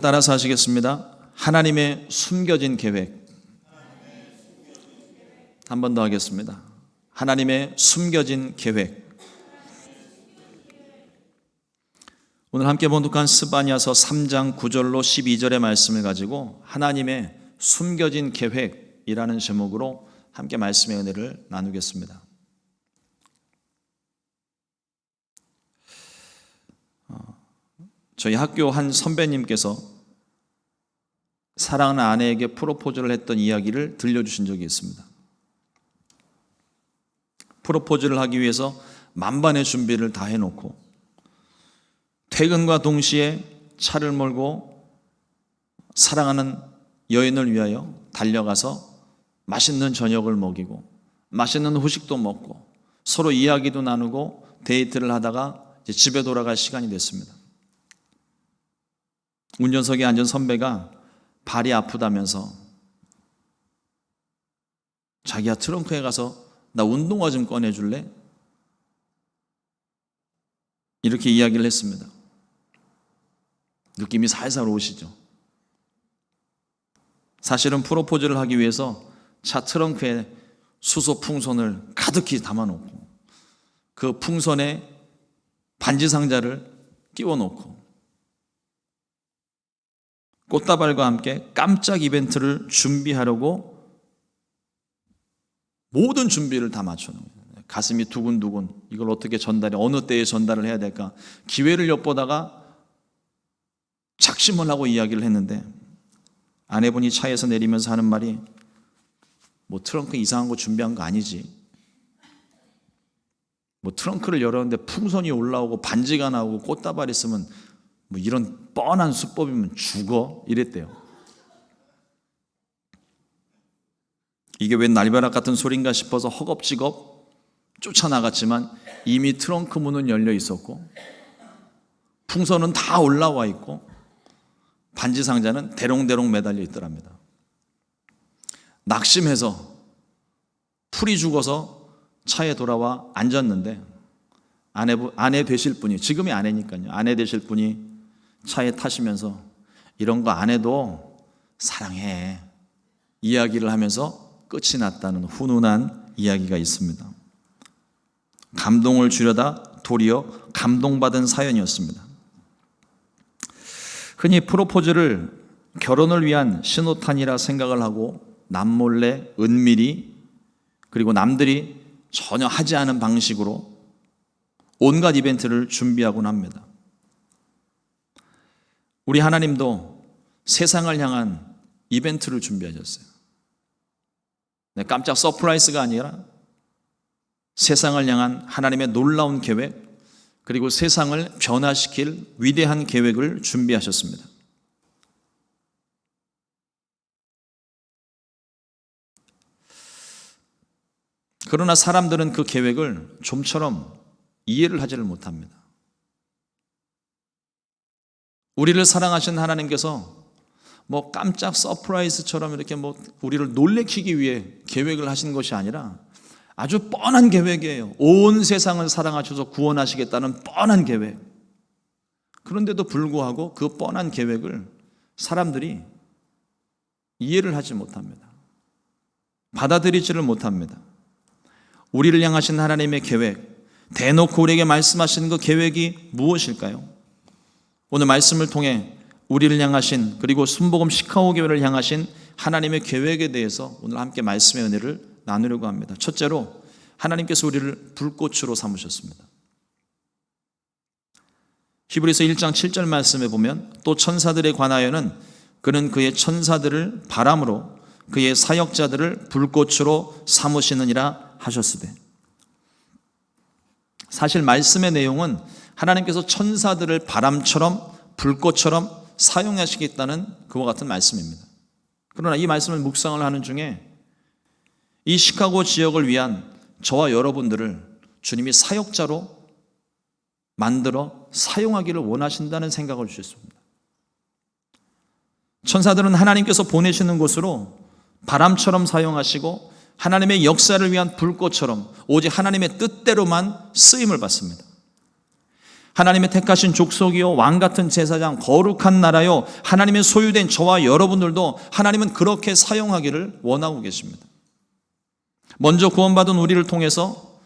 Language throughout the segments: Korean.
따라서 하시겠습니다. 하나님의 숨겨진 계획. 한 번 더 하겠습니다. 하나님의 숨겨진 계획. 오늘 함께 봉독한 스바냐서 3장 9절로 12절의 말씀을 가지고 하나님의 숨겨진 계획이라는 제목으로 함께 말씀의 은혜를 나누겠습니다. 저희 학교 한 선배님께서 사랑하는 아내에게 프로포즈를 했던 이야기를 들려주신 적이 있습니다. 프로포즈를 하기 위해서 만반의 준비를 다 해놓고 퇴근과 동시에 차를 몰고 사랑하는 여인을 위하여 달려가서 맛있는 저녁을 먹이고 맛있는 후식도 먹고 서로 이야기도 나누고 데이트를 하다가 이제 집에 돌아갈 시간이 됐습니다. 운전석에 앉은 선배가 발이 아프다면서 자기야 트렁크에 가서 나 운동화 좀 꺼내줄래? 이렇게 이야기를 했습니다. 느낌이 살살 오시죠? 사실은 프로포즈를 하기 위해서 차 트렁크에 수소 풍선을 가득히 담아놓고 그 풍선에 반지 상자를 끼워놓고 꽃다발과 함께 깜짝 이벤트를 준비하려고 모든 준비를 다 맞춰놓은 거예요. 가슴이 두근두근 이걸 어떻게 어느 때에 전달을 해야 될까 기회를 엿보다가 작심을 하고 이야기를 했는데 아내분이 차에서 내리면서 하는 말이 뭐 트렁크 이상한 거 준비한 거 아니지, 뭐 트렁크를 열었는데 풍선이 올라오고 반지가 나오고 꽃다발 있으면 뭐 이런 뻔한 수법이면 죽어 이랬대요. 이게 웬 날벼락 같은 소린가 싶어서 허겁지겁 쫓아나갔지만 이미 트렁크 문은 열려 있었고 풍선은 다 올라와 있고 반지 상자는 대롱대롱 매달려 있더랍니다. 낙심해서 풀이 죽어서 차에 돌아와 앉았는데 아내 되실 분이, 지금이 아내니까요, 아내 되실 분이 차에 타시면서 이런 거 안 해도 사랑해 이야기를 하면서 끝이 났다는 훈훈한 이야기가 있습니다. 감동을 주려다 도리어 감동받은 사연이었습니다. 흔히 프로포즈를 결혼을 위한 신호탄이라 생각을 하고 남몰래 은밀히 그리고 남들이 전혀 하지 않은 방식으로 온갖 이벤트를 준비하곤 합니다. 우리 하나님도 세상을 향한 이벤트를 준비하셨어요. 깜짝 서프라이즈가 아니라 세상을 향한 하나님의 놀라운 계획, 그리고 세상을 변화시킬 위대한 계획을 준비하셨습니다. 그러나 사람들은 그 계획을 좀처럼 이해를 하지를 못합니다. 우리를 사랑하신 하나님께서 뭐 깜짝 서프라이즈처럼 이렇게 뭐 우리를 놀래키기 위해 계획을 하신 것이 아니라 아주 뻔한 계획이에요. 온 세상을 사랑하셔서 구원하시겠다는 뻔한 계획. 그런데도 불구하고 그 뻔한 계획을 사람들이 이해를 하지 못합니다. 받아들이지를 못합니다. 우리를 향하신 하나님의 계획, 대놓고 우리에게 말씀하시는 그 계획이 무엇일까요? 오늘 말씀을 통해 우리를 향하신, 그리고 순복음 시카고 교회를 향하신 하나님의 계획에 대해서 오늘 함께 말씀의 은혜를 나누려고 합니다. 첫째로 하나님께서 우리를 불꽃으로 삼으셨습니다. 히브리서 1장 7절 말씀에 보면 또 천사들에 관하여는 그는 그의 천사들을 바람으로 그의 사역자들을 불꽃으로 삼으시느니라 하셨으되. 사실 말씀의 내용은 하나님께서 천사들을 바람처럼 불꽃처럼 사용하시겠다는 그와 같은 말씀입니다. 그러나 이 말씀을 묵상을 하는 중에 이 시카고 지역을 위한 저와 여러분들을 주님이 사역자로 만들어 사용하기를 원하신다는 생각을 주셨습니다. 천사들은 하나님께서 보내시는 곳으로 바람처럼 사용하시고 하나님의 역사를 위한 불꽃처럼 오직 하나님의 뜻대로만 쓰임을 받습니다. 하나님의 택하신 족속이요 왕 같은 제사장 거룩한 나라요 하나님의 소유된 저와 여러분들도 하나님은 그렇게 사용하기를 원하고 계십니다. 먼저 구원받은 우리를 통해서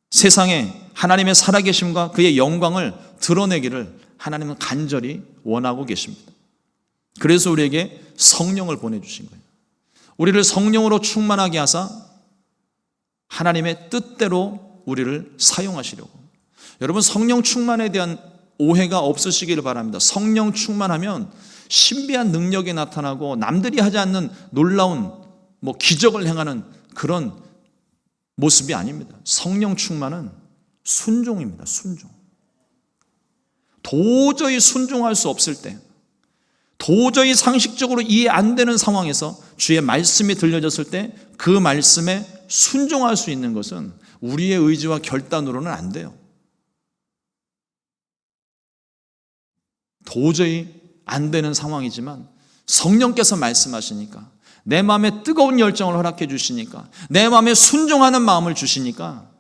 세상에 하나님의 살아계심과 그의 영광을 드러내기를 하나님은 간절히 원하고 계십니다. 그래서 우리에게 성령을 보내주신 거예요. 우리를 성령으로 충만하게 하사 하나님의 뜻대로 우리를 사용하시려고. 여러분, 성령 충만에 대한 오해가 없으시기를 바랍니다. 성령 충만하면 신비한 능력이 나타나고 남들이 하지 않는 놀라운 기적을 행하는 그런 모습이 아닙니다. 성령 충만은 순종입니다. 순종. 도저히 순종할 수 없을 때, 도저히 상식적으로 이해 안 되는 상황에서 주의 말씀이 들려졌을 때 그 말씀에 순종할 수 있는 것은 우리의 의지와 결단으로는 안 돼요. 도저히 안 되는 상황이지만 성령께서 말씀하시니까, 내 마음에 뜨거운 열정을 허락해 주시니까, 내 마음에 순종하는 마음을 주시니까,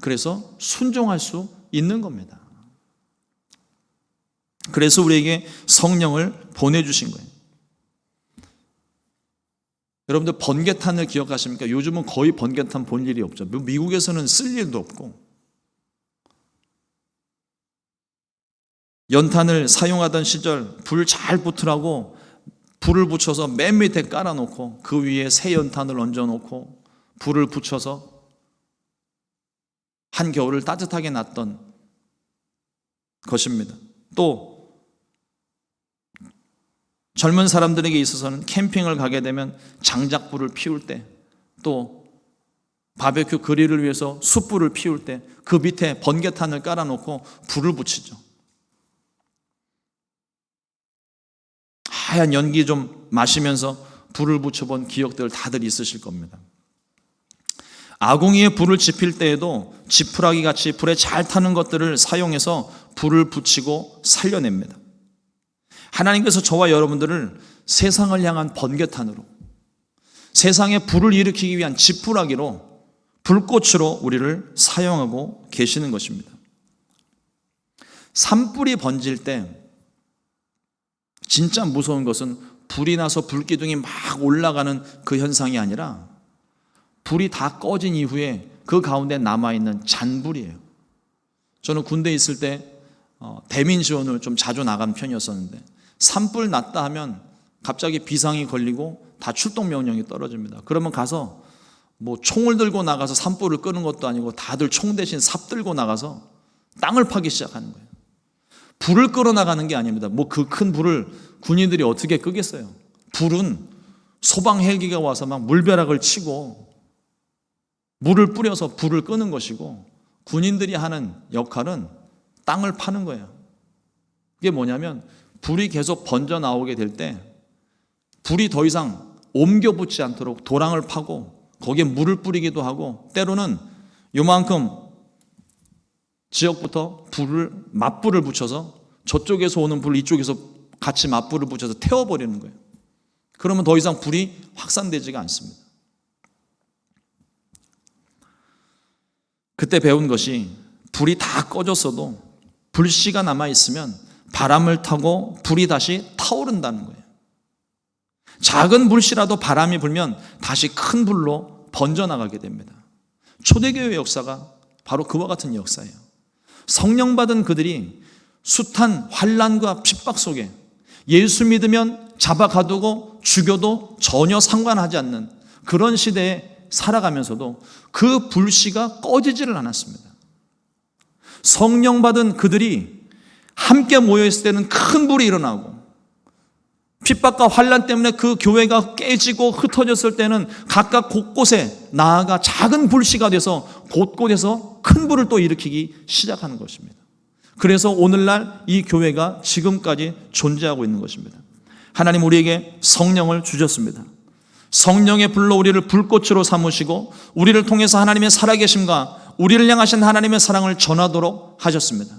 그래서 순종할 수 있는 겁니다. 그래서 우리에게 성령을 보내주신 거예요. 여러분들 번개탄을 기억하십니까? 요즘은 거의 번개탄 본 일이 없죠. 미국에서는 쓸 일도 없고. 연탄을 사용하던 시절 불 잘 붙으라고 불을 붙여서 맨 밑에 깔아놓고 그 위에 새 연탄을 얹어놓고 불을 붙여서 한겨울을 따뜻하게 놨던 것입니다. 또 젊은 사람들에게 있어서는 캠핑을 가게 되면 장작불을 피울 때, 또 바베큐 그릴을 위해서 숯불을 피울 때 그 밑에 번개탄을 깔아놓고 불을 붙이죠. 하얀 연기 좀 마시면서 불을 붙여본 기억들 다들 있으실 겁니다. 아궁이에 불을 지필 때에도 지푸라기 같이 불에 잘 타는 것들을 사용해서 불을 붙이고 살려냅니다. 하나님께서 저와 여러분들을 세상을 향한 번개탄으로, 세상에 불을 일으키기 위한 지푸라기로, 불꽃으로 우리를 사용하고 계시는 것입니다. 산불이 번질 때 진짜 무서운 것은 불이 나서 불기둥이 막 올라가는 그 현상이 아니라 불이 다 꺼진 이후에 그 가운데 남아있는 잔불이에요. 저는 군대에 있을 때 대민 지원을 좀 자주 나간 편이었었는데, 산불 났다 하면 갑자기 비상이 걸리고 다 출동 명령이 떨어집니다. 그러면 가서 총을 들고 나가서 산불을 끄는 것도 아니고 다들 총 대신 삽 들고 나가서 땅을 파기 시작하는 거예요. 불을 끌어 나가는 게 아닙니다. 그 큰 불을 군인들이 어떻게 끄겠어요? 불은 소방 헬기가 와서 막 물벼락을 치고 물을 뿌려서 불을 끄는 것이고, 군인들이 하는 역할은 땅을 파는 거예요. 그게 뭐냐면 불이 계속 번져 나오게 될 때 불이 더 이상 옮겨 붙지 않도록 도랑을 파고 거기에 물을 뿌리기도 하고, 때로는 요만큼 지역부터 맞불을 붙여서 저쪽에서 오는 불을 이쪽에서 같이 맞불을 붙여서 태워버리는 거예요. 그러면 더 이상 불이 확산되지가 않습니다. 그때 배운 것이, 불이 다 꺼졌어도 불씨가 남아있으면 바람을 타고 불이 다시 타오른다는 거예요. 작은 불씨라도 바람이 불면 다시 큰 불로 번져나가게 됩니다. 초대교회의 역사가 바로 그와 같은 역사예요. 성령 받은 그들이 숱한 환난과 핍박 속에 예수 믿으면 잡아가두고 죽여도 전혀 상관하지 않는 그런 시대에 살아가면서도 그 불씨가 꺼지지를 않았습니다. 성령 받은 그들이 함께 모여있을 때는 큰 불이 일어나고, 핍박과 환난 때문에 그 교회가 깨지고 흩어졌을 때는 각각 곳곳에 나아가 작은 불씨가 돼서 곳곳에서 큰 불을 또 일으키기 시작하는 것입니다. 그래서 오늘날 이 교회가 지금까지 존재하고 있는 것입니다. 하나님 우리에게 성령을 주셨습니다. 성령의 불로 우리를 불꽃으로 삼으시고 우리를 통해서 하나님의 살아계심과 우리를 향하신 하나님의 사랑을 전하도록 하셨습니다.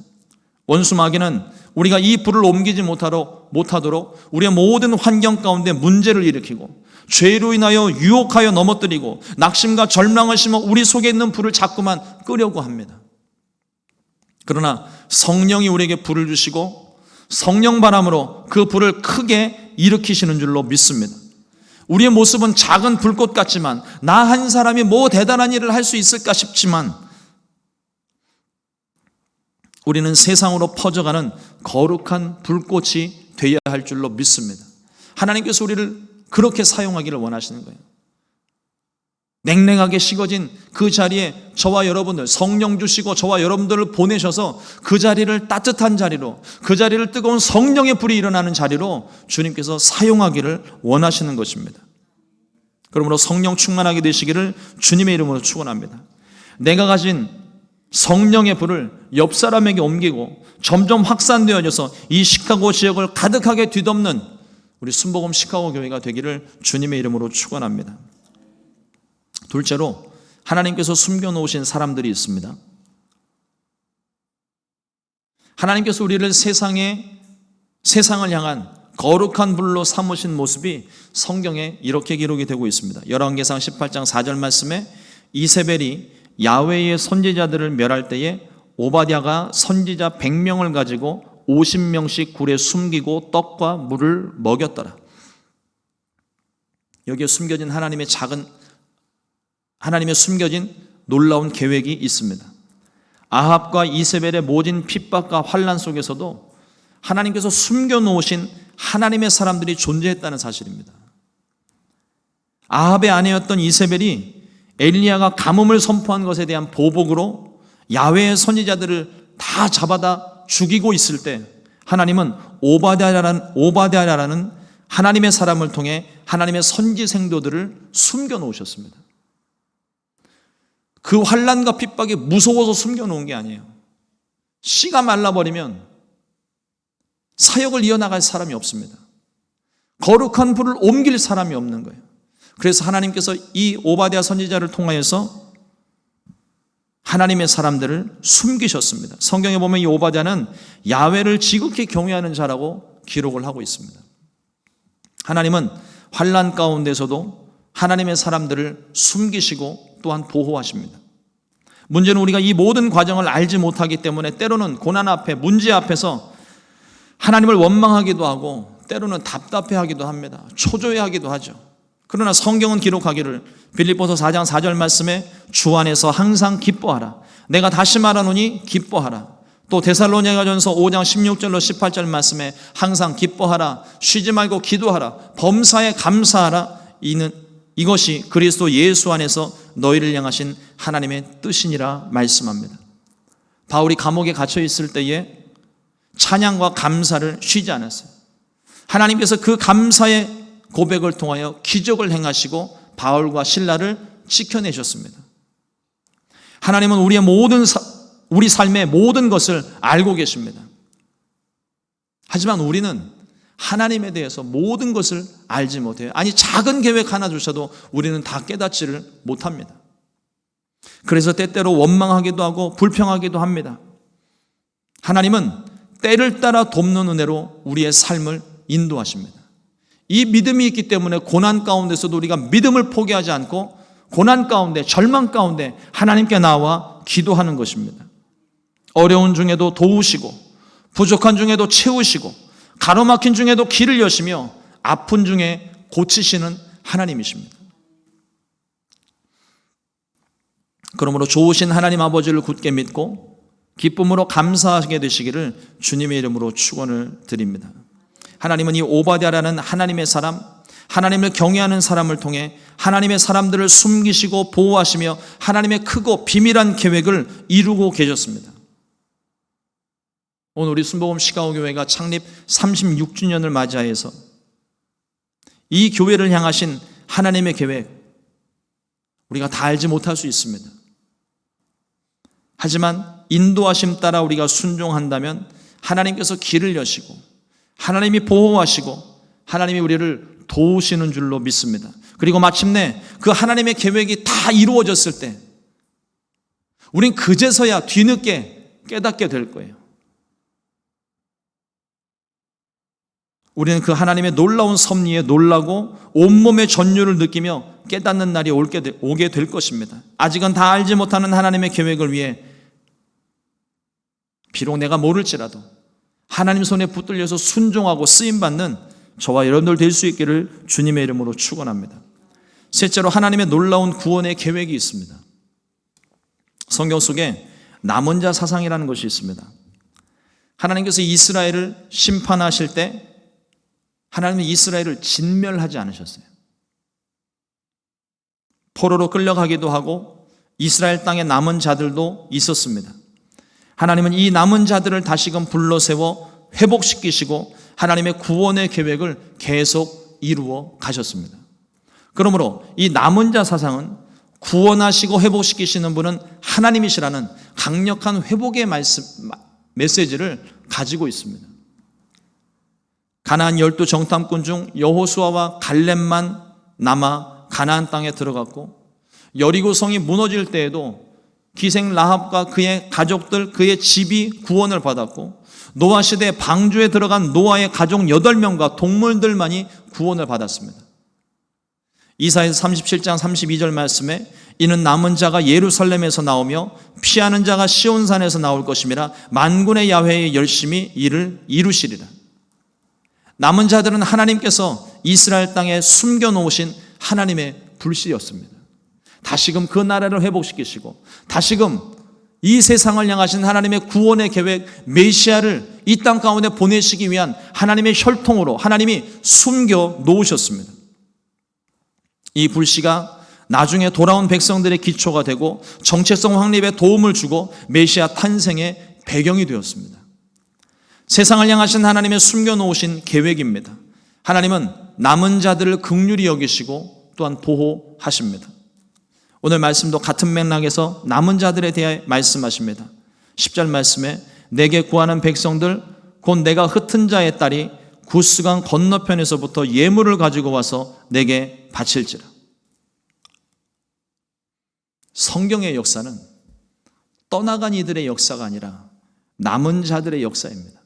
원수 마귀는 우리가 이 불을 옮기지 못하도록 우리의 모든 환경 가운데 문제를 일으키고 죄로 인하여 유혹하여 넘어뜨리고 낙심과 절망을 심어 우리 속에 있는 불을 자꾸만 끄려고 합니다. 그러나 성령이 우리에게 불을 주시고 성령 바람으로 그 불을 크게 일으키시는 줄로 믿습니다. 우리의 모습은 작은 불꽃 같지만, 나 한 사람이 뭐 대단한 일을 할 수 있을까 싶지만, 우리는 세상으로 퍼져가는 거룩한 불꽃이 되어야 할 줄로 믿습니다. 하나님께서 우리를 그렇게 사용하기를 원하시는 거예요. 냉랭하게 식어진 그 자리에 저와 여러분들, 성령 주시고 저와 여러분들을 보내셔서 그 자리를 따뜻한 자리로, 그 자리를 뜨거운 성령의 불이 일어나는 자리로 주님께서 사용하기를 원하시는 것입니다. 그러므로 성령 충만하게 되시기를 주님의 이름으로 축원합니다. 내가 가진 성령의 불을 옆 사람에게 옮기고 점점 확산되어져서 이 시카고 지역을 가득하게 뒤덮는 우리 순복음 시카고 교회가 되기를 주님의 이름으로 축원합니다. 둘째로, 하나님께서 숨겨놓으신 사람들이 있습니다. 하나님께서 우리를 세상을 향한 거룩한 불로 삼으신 모습이 성경에 이렇게 기록이 되고 있습니다. 열왕기상 18장 4절 말씀에 이세벨이 야훼의 선지자들을 멸할 때에 오바댜가 선지자 100명을 가지고 50명씩 굴에 숨기고 떡과 물을 먹였더라. 여기에 숨겨진 하나님의 숨겨진 놀라운 계획이 있습니다. 아합과 이세벨의 모진 핍박과 환난 속에서도 하나님께서 숨겨놓으신 하나님의 사람들이 존재했다는 사실입니다. 아합의 아내였던 이세벨이 엘리야가 가뭄을 선포한 것에 대한 보복으로 야훼의 선지자들을 다 잡아다 죽이고 있을 때, 하나님은 오바댜라는 하나님의 사람을 통해 하나님의 선지 생도들을 숨겨놓으셨습니다. 그 환난과 핍박이 무서워서 숨겨놓은 게 아니에요. 씨가 말라버리면 사역을 이어나갈 사람이 없습니다. 거룩한 불을 옮길 사람이 없는 거예요. 그래서 하나님께서 이 오바댜 선지자를 통하여서 하나님의 사람들을 숨기셨습니다. 성경에 보면 이 오바댜는 야훼를 지극히 경외하는 자라고 기록을 하고 있습니다. 하나님은 환난 가운데서도 하나님의 사람들을 숨기시고 또한 보호하십니다. 문제는 우리가 이 모든 과정을 알지 못하기 때문에 때로는 고난 앞에, 문제 앞에서 하나님을 원망하기도 하고 때로는 답답해하기도 합니다. 초조해하기도 하죠. 그러나 성경은 기록하기를, 빌립보서 4장 4절 말씀에 주 안에서 항상 기뻐하라. 내가 다시 말하노니 기뻐하라. 또 데살로니가전서 5장 16절로 18절 말씀에 항상 기뻐하라. 쉬지 말고 기도하라. 범사에 감사하라. 이것이 그리스도 예수 안에서 너희를 향하신 하나님의 뜻이니라 말씀합니다. 바울이 감옥에 갇혀 있을 때에 찬양과 감사를 쉬지 않았어요. 하나님께서 그 감사의 고백을 통하여 기적을 행하시고 바울과 실라를 지켜내셨습니다. 하나님은 우리 삶의 모든 것을 알고 계십니다. 하지만 우리는 하나님에 대해서 모든 것을 알지 못해요. 아니, 작은 계획 하나 조차도 우리는 다 깨닫지를 못합니다. 그래서 때때로 원망하기도 하고 불평하기도 합니다. 하나님은 때를 따라 돕는 은혜로 우리의 삶을 인도하십니다. 이 믿음이 있기 때문에 고난 가운데서도 우리가 믿음을 포기하지 않고 고난 가운데, 절망 가운데 하나님께 나와 기도하는 것입니다. 어려운 중에도 도우시고, 부족한 중에도 채우시고, 가로막힌 중에도 길을 여시며, 아픈 중에 고치시는 하나님이십니다. 그러므로 좋으신 하나님 아버지를 굳게 믿고 기쁨으로 감사하게 되시기를 주님의 이름으로 축원을 드립니다. 하나님은 이 오바댜라는 하나님의 사람, 하나님을 경외하는 사람을 통해 하나님의 사람들을 숨기시고 보호하시며 하나님의 크고 비밀한 계획을 이루고 계셨습니다. 오늘 우리 순복음 시카고 교회가 창립 36주년을 맞이하여서 이 교회를 향하신 하나님의 계획, 우리가 다 알지 못할 수 있습니다. 하지만 인도하심 따라 우리가 순종한다면 하나님께서 길을 여시고 하나님이 보호하시고 하나님이 우리를 도우시는 줄로 믿습니다. 그리고 마침내 그 하나님의 계획이 다 이루어졌을 때 우린 그제서야 뒤늦게 깨닫게 될 거예요. 우리는 그 하나님의 놀라운 섭리에 놀라고 온몸의 전율을 느끼며 깨닫는 날이 오게 될 것입니다. 아직은 다 알지 못하는 하나님의 계획을 위해 비록 내가 모를지라도 하나님 손에 붙들려서 순종하고 쓰임받는 저와 여러분들 될 수 있기를 주님의 이름으로 축원합니다. 셋째로 하나님의 놀라운 구원의 계획이 있습니다. 성경 속에 남은 자 사상이라는 것이 있습니다. 하나님께서 이스라엘을 심판하실 때 하나님은 이스라엘을 진멸하지 않으셨어요. 포로로 끌려가기도 하고 이스라엘 땅에 남은 자들도 있었습니다. 하나님은 이 남은 자들을 다시금 불러세워 회복시키시고 하나님의 구원의 계획을 계속 이루어 가셨습니다. 그러므로 이 남은 자 사상은 구원하시고 회복시키시는 분은 하나님이시라는 강력한 회복의 메시지를 가지고 있습니다. 가나안 12 정탐꾼 중 여호수아와 갈렙만 남아 가나안 땅에 들어갔고 여리고 성이 무너질 때에도 기생 라합과 그의 가족들, 그의 집이 구원을 받았고 노아 시대에 방주에 들어간 노아의 가족 8명과 동물들만이 구원을 받았습니다. 이사야서 37장 32절 말씀에 이는 남은 자가 예루살렘에서 나오며 피하는 자가 시온산에서 나올 것임이라 만군의 야훼의 열심히 이를 이루시리라. 남은 자들은 하나님께서 이스라엘 땅에 숨겨놓으신 하나님의 불씨였습니다. 다시금 그 나라를 회복시키시고 다시금 이 세상을 향하신 하나님의 구원의 계획 메시아를 이 땅 가운데 보내시기 위한 하나님의 혈통으로 하나님이 숨겨 놓으셨습니다. 이 불씨가 나중에 돌아온 백성들의 기초가 되고 정체성 확립에 도움을 주고 메시아 탄생의 배경이 되었습니다. 세상을 향하신 하나님의 숨겨놓으신 계획입니다. 하나님은 남은 자들을 긍휼히 여기시고 또한 보호하십니다. 오늘 말씀도 같은 맥락에서 남은 자들에 대해 말씀하십니다. 10절 말씀에 내게 구하는 백성들 곧 내가 흩은 자의 딸이 구스강 건너편에서부터 예물을 가지고 와서 내게 바칠지라. 성경의 역사는 떠나간 이들의 역사가 아니라 남은 자들의 역사입니다.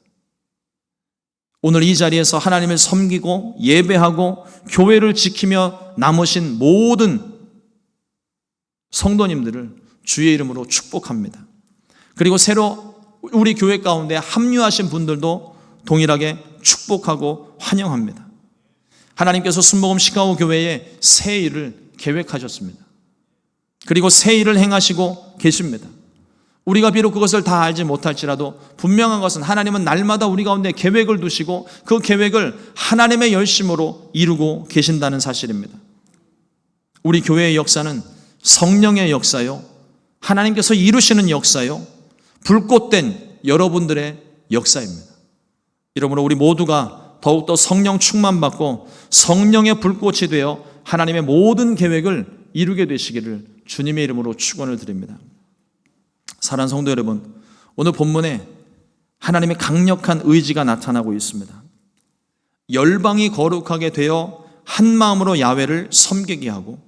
오늘 이 자리에서 하나님을 섬기고 예배하고 교회를 지키며 남으신 모든 성도님들을 주의 이름으로 축복합니다. 그리고 새로 우리 교회 가운데 합류하신 분들도 동일하게 축복하고 환영합니다. 하나님께서 순복음 시카고 교회에 새 일을 계획하셨습니다. 그리고 새 일을 행하시고 계십니다. 우리가 비록 그것을 다 알지 못할지라도 분명한 것은 하나님은 날마다 우리 가운데 계획을 두시고 그 계획을 하나님의 열심으로 이루고 계신다는 사실입니다. 우리 교회의 역사는 성령의 역사요, 하나님께서 이루시는 역사요, 불꽃된 여러분들의 역사입니다. 이러므로 우리 모두가 더욱더 성령 충만받고 성령의 불꽃이 되어 하나님의 모든 계획을 이루게 되시기를 주님의 이름으로 축원을 드립니다. 사랑하는 성도 여러분, 오늘 본문에 하나님의 강력한 의지가 나타나고 있습니다. 열방이 거룩하게 되어 한 마음으로 야훼를 섬기게 하고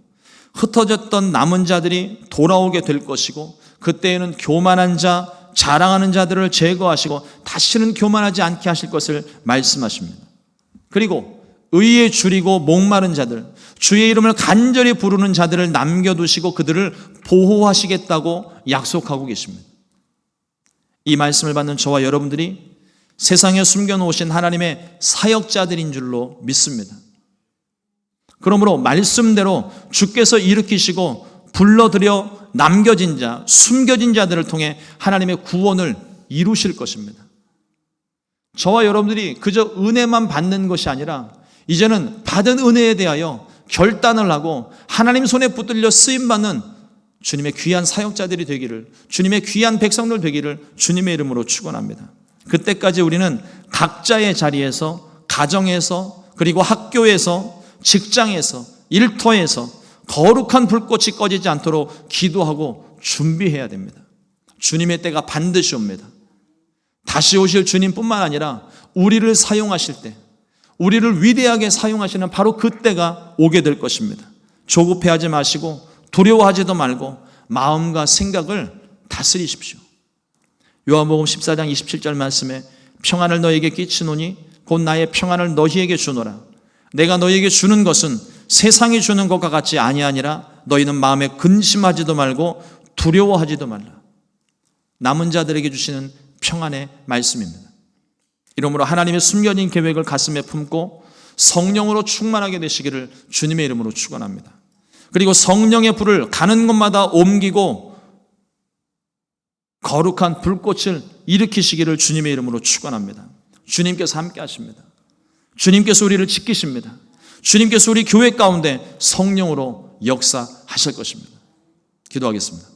흩어졌던 남은 자들이 돌아오게 될 것이고 그때에는 교만한 자, 자랑하는 자들을 제거하시고 다시는 교만하지 않게 하실 것을 말씀하십니다. 그리고 의에 줄이고 목마른 자들, 주의 이름을 간절히 부르는 자들을 남겨두시고 그들을 보호하시겠다고 약속하고 계십니다. 이 말씀을 받는 저와 여러분들이 세상에 숨겨놓으신 하나님의 사역자들인 줄로 믿습니다. 그러므로 말씀대로 주께서 일으키시고 불러들여 남겨진 자, 숨겨진 자들을 통해 하나님의 구원을 이루실 것입니다. 저와 여러분들이 그저 은혜만 받는 것이 아니라 이제는 받은 은혜에 대하여 결단을 하고 하나님 손에 붙들려 쓰임받는 주님의 귀한 사역자들이 되기를, 주님의 귀한 백성들 되기를 주님의 이름으로 축원합니다. 그때까지 우리는 각자의 자리에서, 가정에서, 그리고 학교에서, 직장에서, 일터에서 거룩한 불꽃이 꺼지지 않도록 기도하고 준비해야 됩니다. 주님의 때가 반드시 옵니다. 다시 오실 주님뿐만 아니라 우리를 사용하실 때, 우리를 위대하게 사용하시는 바로 그때가 오게 될 것입니다. 조급해하지 마시고 두려워하지도 말고 마음과 생각을 다스리십시오. 요한복음 14장 27절 말씀에 평안을 너희에게 끼치노니 곧 나의 평안을 너희에게 주노라. 내가 너희에게 주는 것은 세상이 주는 것과 같이 아니하니라. 너희는 마음에 근심하지도 말고 두려워하지도 말라. 남은 자들에게 주시는 평안의 말씀입니다. 이러므로 하나님의 숨겨진 계획을 가슴에 품고 성령으로 충만하게 되시기를 주님의 이름으로 축원합니다. 그리고 성령의 불을 가는 곳마다 옮기고 거룩한 불꽃을 일으키시기를 주님의 이름으로 축원합니다. 주님께서 함께 하십니다. 주님께서 우리를 지키십니다. 주님께서 우리 교회 가운데 성령으로 역사하실 것입니다. 기도하겠습니다.